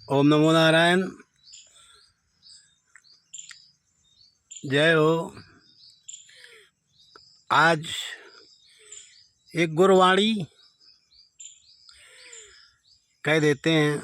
ओम नमो नारायण। जय हो। आज एक गुरवाणी कह देते हैं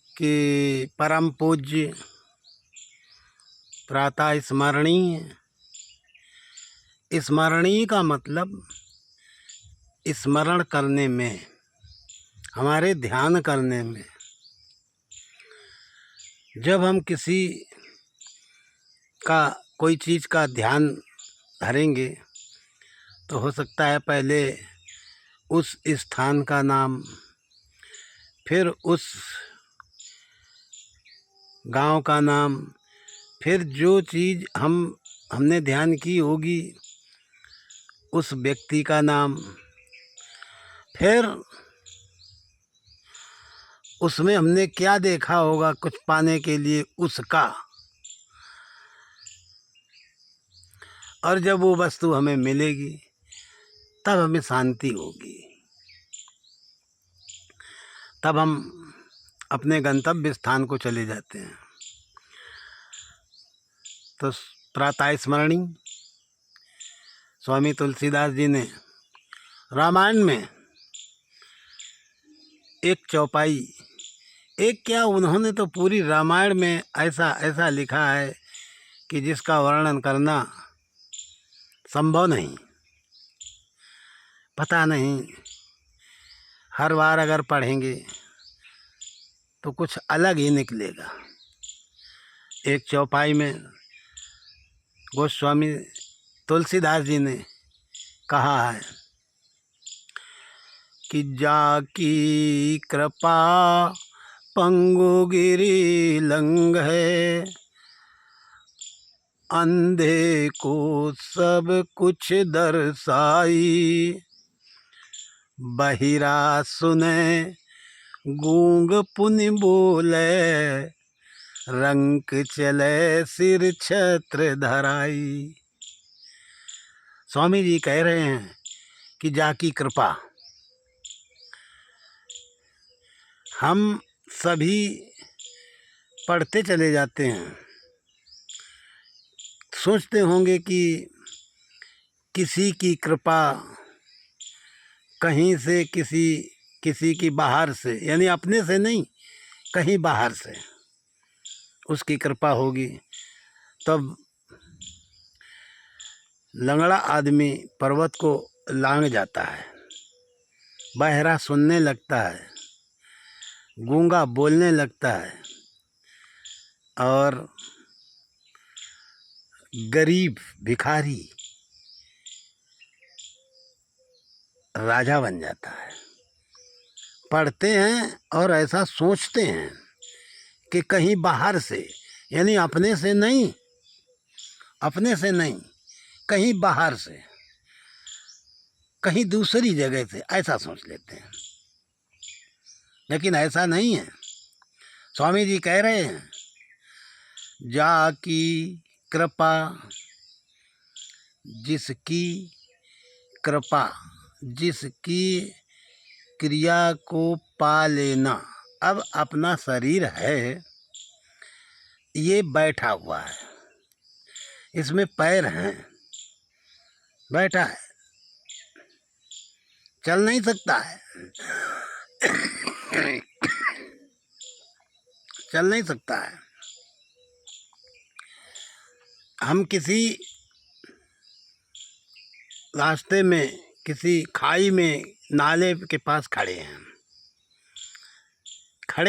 कि परम पूज्य प्रातः स्मरणीय। स्मरणीय का मतलब स्मरण करने में, हमारे ध्यान करने में। जब हम किसी का कोई चीज़ का ध्यान धरेंगे तो हो सकता है पहले उस स्थान का नाम, फिर उस गांव का नाम, फिर जो चीज़ हमने ध्यान की होगी उस व्यक्ति का नाम, फिर उसमें हमने क्या देखा होगा कुछ पाने के लिए उसका, और जब वो वस्तु हमें मिलेगी तब हमें शांति होगी, तब हम अपने गंतव्य स्थान को चले जाते हैं। तो प्रातः स्मरणी स्वामी तुलसीदास जी ने रामायण में एक चौपाई, एक क्या, उन्होंने तो पूरी रामायण में ऐसा ऐसा लिखा है कि जिसका वर्णन करना संभव नहीं। पता नहीं, हर बार अगर पढ़ेंगे तो कुछ अलग ही निकलेगा। एक चौपाई में गोस्वामी तुलसीदास जी ने कहा है कि जाकी कृपा पंगु गिरी लंग है, अंधे को सब कुछ दर्शाई, बहिरा सुने गूंग पुनि बोले, रंक चले सिर छत्र धराई। स्वामी जी कह रहे हैं कि जाकी कृपा, हम सभी पढ़ते चले जाते हैं, सोचते होंगे कि किसी की कृपा कहीं से, किसी की बाहर से, यानी अपने से नहीं, कहीं बाहर से उसकी कृपा होगी। तब लंगड़ा आदमी पर्वत को लांघ जाता है, बहरा सुनने लगता है, गूंगा बोलने लगता है, और गरीब भिखारी राजा बन जाता है। पढ़ते हैं और ऐसा सोचते हैं कि कहीं बाहर से, यानी अपने से नहीं, अपने से नहीं, कहीं बाहर से, कहीं दूसरी जगह से, ऐसा सोच लेते हैं। लेकिन ऐसा नहीं है। स्वामी जी कह रहे हैं जाकी कृपा, जिसकी कृपा, जिसकी क्रिया को पा लेना। अब अपना शरीर है, ये बैठा हुआ है, इसमें पैर हैं, बैठा है, चल नहीं सकता है, चल नहीं सकता है। हम किसी रास्ते में, किसी खाई में, नाले के पास खड़े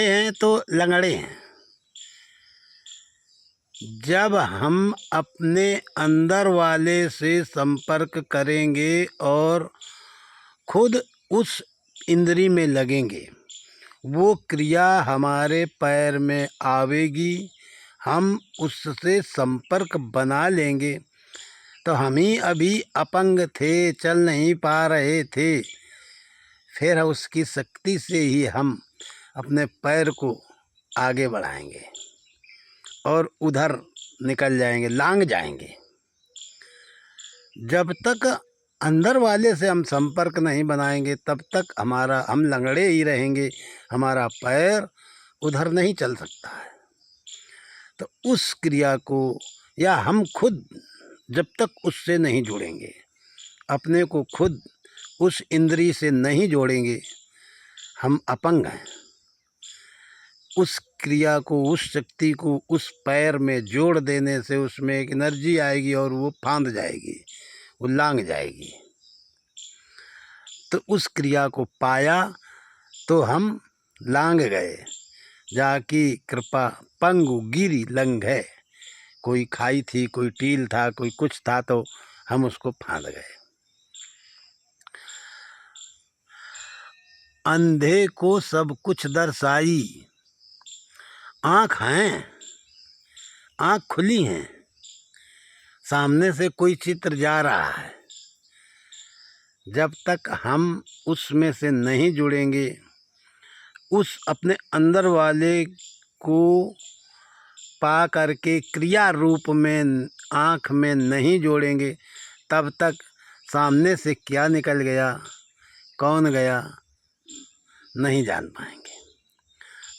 हैं, तो लंगड़े हैं। जब हम अपने अंदर वाले से संपर्क करेंगे और खुद उस इंद्री में लगेंगे, वो क्रिया हमारे पैर में आवेगी, हम उससे संपर्क बना लेंगे। तो हम ही अभी अपंग थे, चल नहीं पा रहे थे, फिर उसकी शक्ति से ही हम अपने पैर को आगे बढ़ाएंगे और उधर निकल जाएंगे, लांग जाएंगे। जब तक अंदर वाले से हम संपर्क नहीं बनाएंगे तब तक हम लंगड़े ही रहेंगे, हमारा पैर उधर नहीं चल सकता है। तो उस क्रिया को, या हम खुद जब तक उससे नहीं जुड़ेंगे, अपने को खुद उस इंद्री से नहीं जोड़ेंगे, हम अपंग हैं। उस क्रिया को, उस शक्ति को उस पैर में जोड़ देने से उसमें एक एनर्जी आएगी और वो फांद जाएगी, वो लांग जाएगी। तो उस क्रिया को पाया तो हम लांग गए, जाकी कृपा पंगु गिरी लंघ है। कोई खाई थी, कोई टील था, कोई कुछ था, तो हम उसको फांद गए। अंधे को सब कुछ दर्शाई, आँख हैं, आँख खुली हैं, सामने से कोई चित्र जा रहा है, जब तक हम उसमें से नहीं जुड़ेंगे, उस अपने अंदर वाले को पा करके क्रिया रूप में आँख में नहीं जोड़ेंगे, तब तक सामने से क्या निकल गया, कौन गया, नहीं जान पाएंगे।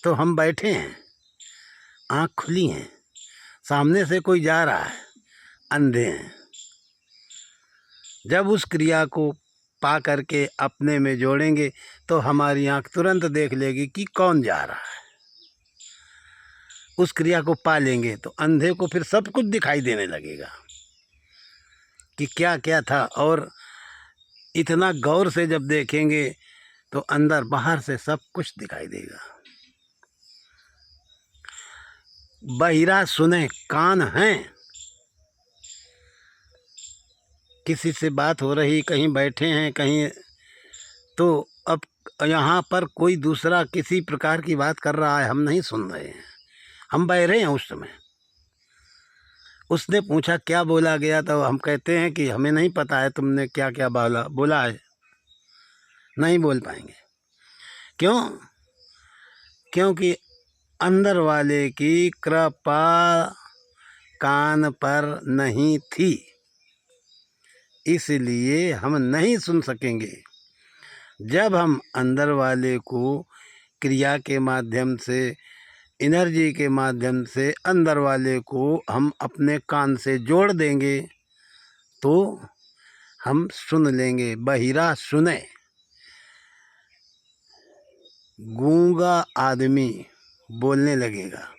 तो हम बैठे हैं, आँख खुली हैं, सामने से कोई जा रहा है, अंधे हैं। जब उस क्रिया को पा करके अपने में जोड़ेंगे तो हमारी आँख तुरंत देख लेगी कि कौन जा रहा है। उस क्रिया को पा लेंगे तो अंधे को फिर सब कुछ दिखाई देने लगेगा कि क्या क्या था, और इतना गौर से जब देखेंगे तो अंदर बाहर से सब कुछ दिखाई देगा। बहिरा सुने कान हैं, किसी से बात हो रही, कहीं बैठे हैं कहीं, तो अब यहाँ पर कोई दूसरा किसी प्रकार की बात कर रहा है, हम नहीं सुन रहे हैं, हम बहरे हैं। उस समय उसने पूछा क्या बोला गया, तो हम कहते हैं कि हमें नहीं पता है तुमने क्या क्या बोला है, नहीं बोल पाएंगे। क्यों? क्योंकि अंदर वाले की कृपा कान पर नहीं थी, इसलिए हम नहीं सुन सकेंगे। जब हम अंदर वाले को क्रिया के माध्यम से, एनर्जी के माध्यम से अंदर वाले को हम अपने कान से जोड़ देंगे तो हम सुन लेंगे। बहिरा सुने, गूंगा आदमी बोलने लगेगा।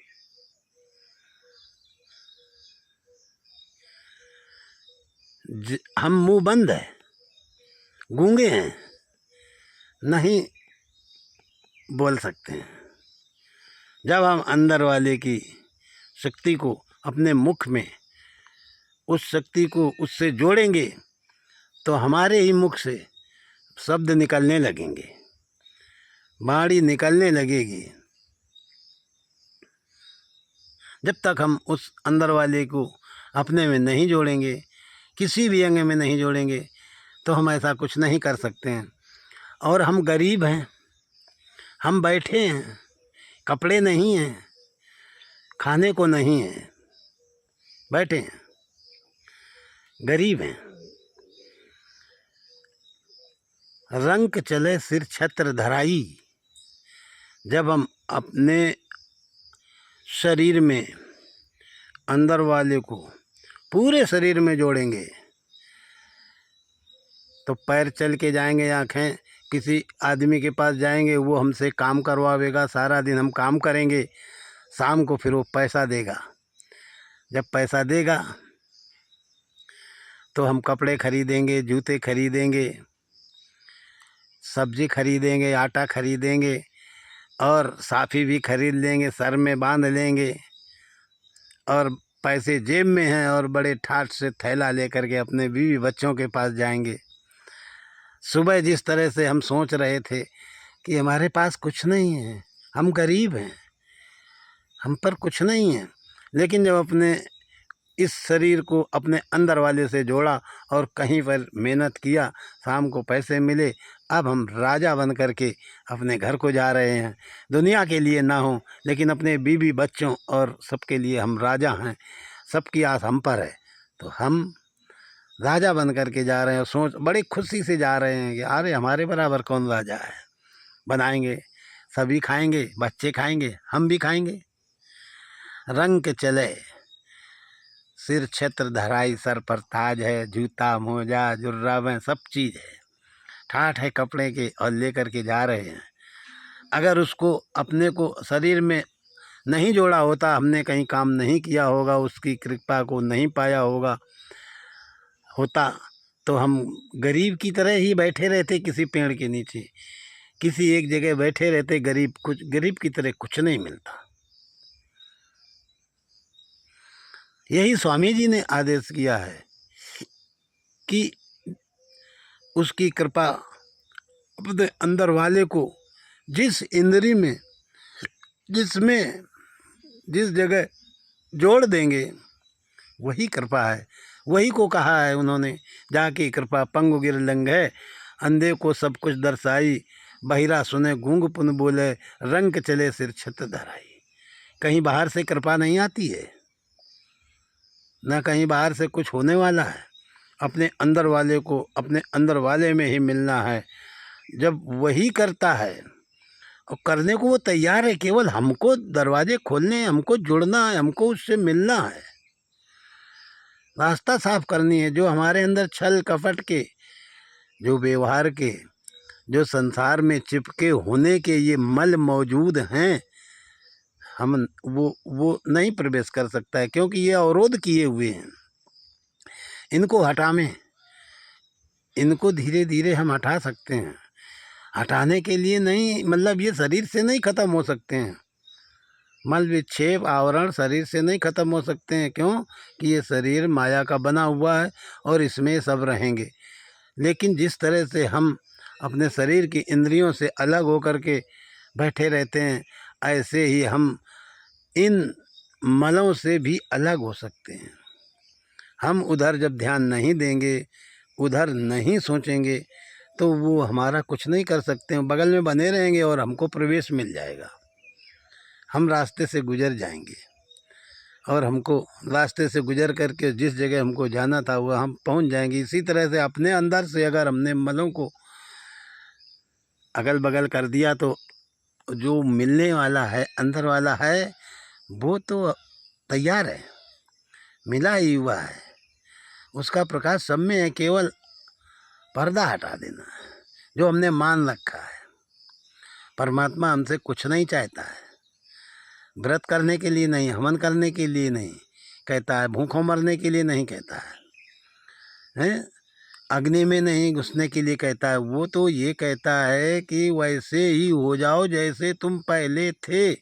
हम मुंह बंद है, गूंगे हैं, नहीं बोल सकते हैं। जब हम अंदर वाले की शक्ति को अपने मुख में, उस शक्ति को उससे जोड़ेंगे तो हमारे ही मुख से शब्द निकलने लगेंगे, वाणी निकलने लगेगी। जब तक हम उस अंदर वाले को अपने में नहीं जोड़ेंगे, किसी भी अंग में नहीं जोड़ेंगे, तो हम ऐसा कुछ नहीं कर सकते हैं। और हम गरीब हैं, हम बैठे हैं, कपड़े नहीं हैं, खाने को नहीं है, बैठे हैं, गरीब हैं। रंक चले सिर छत्र धराई, जब हम अपने शरीर में अंदर वाले को पूरे शरीर में जोड़ेंगे तो पैर चल के जाएंगे, आँखें किसी आदमी के पास जाएंगे, वो हमसे काम करवावेगा, सारा दिन हम काम करेंगे, शाम को फिर वो पैसा देगा। जब पैसा देगा तो हम कपड़े खरीदेंगे, जूते खरीदेंगे, सब्जी खरीदेंगे, आटा खरीदेंगे, और साफ़ी भी खरीद लेंगे, सर में बांध लेंगे, और पैसे जेब में हैं और बड़े ठाठ से थैला लेकर के अपने बीवी बच्चों के पास जाएंगे। सुबह जिस तरह से हम सोच रहे थे कि हमारे पास कुछ नहीं है, हम गरीब हैं, हम पर कुछ नहीं है, लेकिन जब अपने इस शरीर को अपने अंदर वाले से जोड़ा और कहीं पर मेहनत किया, शाम को पैसे मिले, अब हम राजा बन करके अपने घर को जा रहे हैं। दुनिया के लिए ना हो, लेकिन अपने बीवी बच्चों और सबके लिए हम राजा हैं, सबकी आस हम पर है। तो हम राजा बन करके जा रहे हैं और सोच बड़ी खुशी से जा रहे हैं कि अरे हमारे बराबर कौन राजा है, बनाएंगे, सभी खाएंगे, बच्चे खाएंगे, हम भी खाएंगे। रंग के चले सिर छत्र धराई, सर पर ताज है, जूता मोजा जुर्राबें सब चीज़ है, ठाठ है कपड़े के, और लेकर के जा रहे हैं। अगर उसको अपने को शरीर में नहीं जोड़ा होता, हमने कहीं काम नहीं किया होगा, उसकी कृपा को नहीं पाया होता, तो हम गरीब की तरह ही बैठे रहते किसी पेड़ के नीचे, किसी एक जगह बैठे रहते, गरीब की तरह कुछ नहीं मिलता। यही स्वामी जी ने आदेश किया है कि उसकी कृपा अपने अंदर वाले को जिस इंद्री में, जिसमें, जिस जगह जोड़ देंगे वही कृपा है। वही को कहा है उन्होंने, जाके कृपा पंगु गिर लंघ है, अंधे को सब कुछ दर्शाई, बहिरा सुने गूंग पुन बोले, रंग चले सिर छत धराई। कहीं बाहर से कृपा नहीं आती है, ना कहीं बाहर से कुछ होने वाला है। अपने अंदर वाले को अपने अंदर वाले में ही मिलना है। जब वही करता है और करने को वो तैयार है, केवल हमको दरवाजे खोलने हैं, हमको जुड़ना है, हमको उससे मिलना है, रास्ता साफ करनी है। जो हमारे अंदर छल कपट के, जो व्यवहार के, जो संसार में चिपके होने के ये मल मौजूद हैं, हम वो नहीं प्रवेश कर सकता है, क्योंकि ये अवरोध किए हुए हैं। इनको हटावें, इनको धीरे धीरे हम हटा सकते हैं। हटाने के लिए नहीं, मतलब ये शरीर से नहीं खत्म हो सकते हैं। मल विक्षेप आवरण शरीर से नहीं खत्म हो सकते हैं। क्यों कि ये शरीर माया का बना हुआ है और इसमें सब रहेंगे। लेकिन जिस तरह से हम अपने शरीर की इंद्रियों से अलग होकर के बैठे रहते हैं, ऐसे ही हम इन मलों से भी अलग हो सकते हैं। हम उधर जब ध्यान नहीं देंगे, उधर नहीं सोचेंगे, तो वो हमारा कुछ नहीं कर सकते हैं। बगल में बने रहेंगे और हमको प्रवेश मिल जाएगा, हम रास्ते से गुजर जाएंगे और हमको रास्ते से गुजर करके जिस जगह हमको जाना था वह हम पहुंच जाएंगे। इसी तरह से अपने अंदर से अगर हमने मलों को अगल बगल कर दिया, तो जो मिलने वाला है, अंदर वाला है, वो तो तैयार है, मिला ही हुआ है, उसका प्रकाश सब में है। केवल पर्दा हटा देना है जो हमने मान रखा है। परमात्मा हमसे कुछ नहीं चाहता है, व्रत करने के लिए नहीं, हवन करने के लिए नहीं कहता है, भूखों मरने के लिए नहीं कहता है, अग्नि में नहीं घुसने के लिए कहता है। वो तो ये कहता है कि वैसे ही हो जाओ जैसे तुम पहले थे,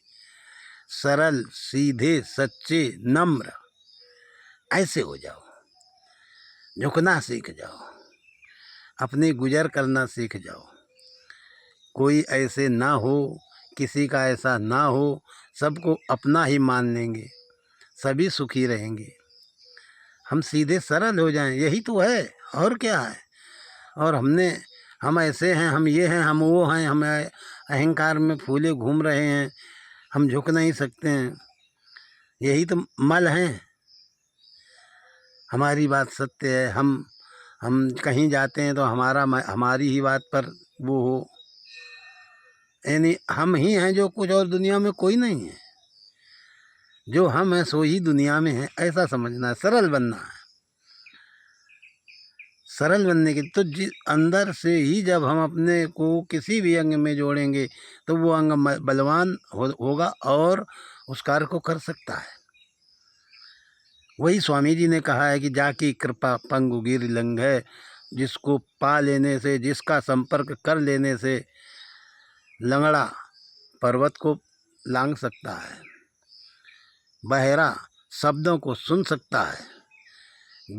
सरल सीधे सच्चे नम्र, ऐसे हो जाओ, झुकना सीख जाओ, अपनी गुजर करना सीख जाओ। कोई ऐसे ना हो, किसी का ऐसा ना हो, सबको अपना ही मान लेंगे, सभी सुखी रहेंगे। हम सीधे सरल हो जाएं, यही तो है, और क्या है। और हम ऐसे हैं, हम ये हैं, हम वो हैं, हम अहंकार में फूले घूम रहे हैं, हम झुक नहीं सकते हैं, यही तो मल हैं। हमारी बात सत्य है, हम कहीं जाते हैं तो हमारी ही बात पर वो हो, यानी हम ही हैं जो कुछ, और दुनिया में कोई नहीं है। जो हम हैं सो ही दुनिया में है, ऐसा समझना है, सरल बनना है। सरल बनने के तो अंदर से ही जब हम अपने को किसी भी अंग में जोड़ेंगे, तो वो अंग बलवान होगा और उस कार्य को कर सकता है। वही स्वामी जी ने कहा है कि जाकी कृपा पंगु गिर लंघ है, जिसको पा लेने से, जिसका संपर्क कर लेने से लंगड़ा पर्वत को लांघ सकता है, बहरा शब्दों को सुन सकता है,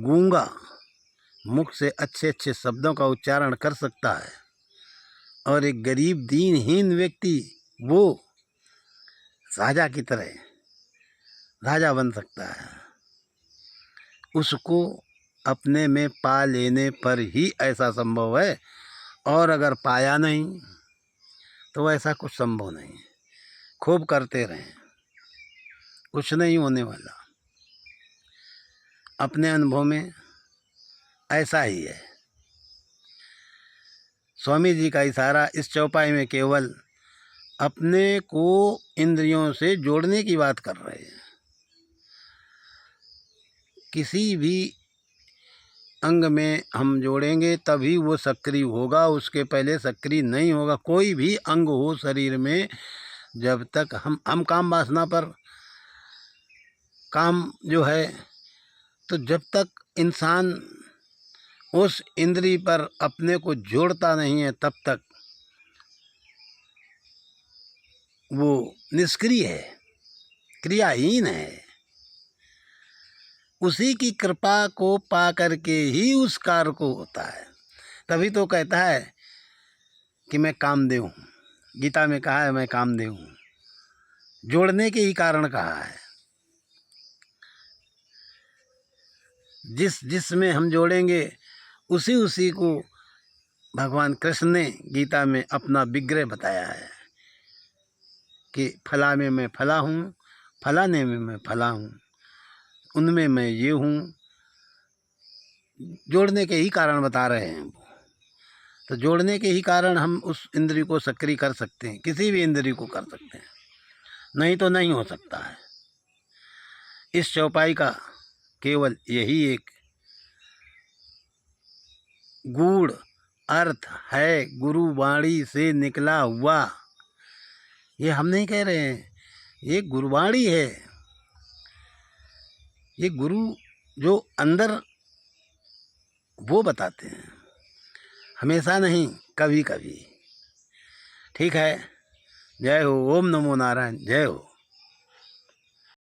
गूंगा मुख से अच्छे अच्छे शब्दों का उच्चारण कर सकता है, और एक गरीब दीनहीन व्यक्ति वो राजा की तरह राजा बन सकता है। उसको अपने में पा लेने पर ही ऐसा संभव है, और अगर पाया नहीं तो ऐसा कुछ संभव नहीं। खूब करते रहें, कुछ नहीं होने वाला। अपने अनुभव में ऐसा ही है। स्वामी जी का इशारा इस चौपाई में केवल अपने को इंद्रियों से जोड़ने की बात कर रहे हैं। किसी भी अंग में हम जोड़ेंगे तभी वो सक्रिय होगा, उसके पहले सक्रिय नहीं होगा। कोई भी अंग हो शरीर में, जब तक हम काम वासना पर काम जो है, तो जब तक इंसान उस इंद्रिय पर अपने को जोड़ता नहीं है तब तक वो निष्क्रिय है, क्रियाहीन है। उसी की कृपा को पा करके ही उस कार्य को होता है। तभी तो कहता है कि मैं कामदेव हूँ। गीता में कहा है मैं कामदेव हूँ, जोड़ने के ही कारण कहा है। जिस में हम जोड़ेंगे उसी उसी को भगवान कृष्ण ने गीता में अपना विग्रह बताया है कि फला में मैं फला हूँ, फलाने में मैं फला हूँ, उनमें मैं ये हूँ। जोड़ने के ही कारण बता रहे हैं वो। तो जोड़ने के ही कारण हम उस इंद्रिय को सक्रिय कर सकते हैं, किसी भी इंद्रिय को कर सकते हैं, नहीं तो नहीं हो सकता है। इस चौपाई का केवल यही एक गूढ़ अर्थ है, गुरुवाणी से निकला हुआ। ये हम नहीं कह रहे हैं, ये गुरुवाणी है। ये गुरु जो अंदर वो बताते हैं, हमेशा नहीं, कभी कभी। ठीक है। जय हो। ओम नमो नारायण। जय हो।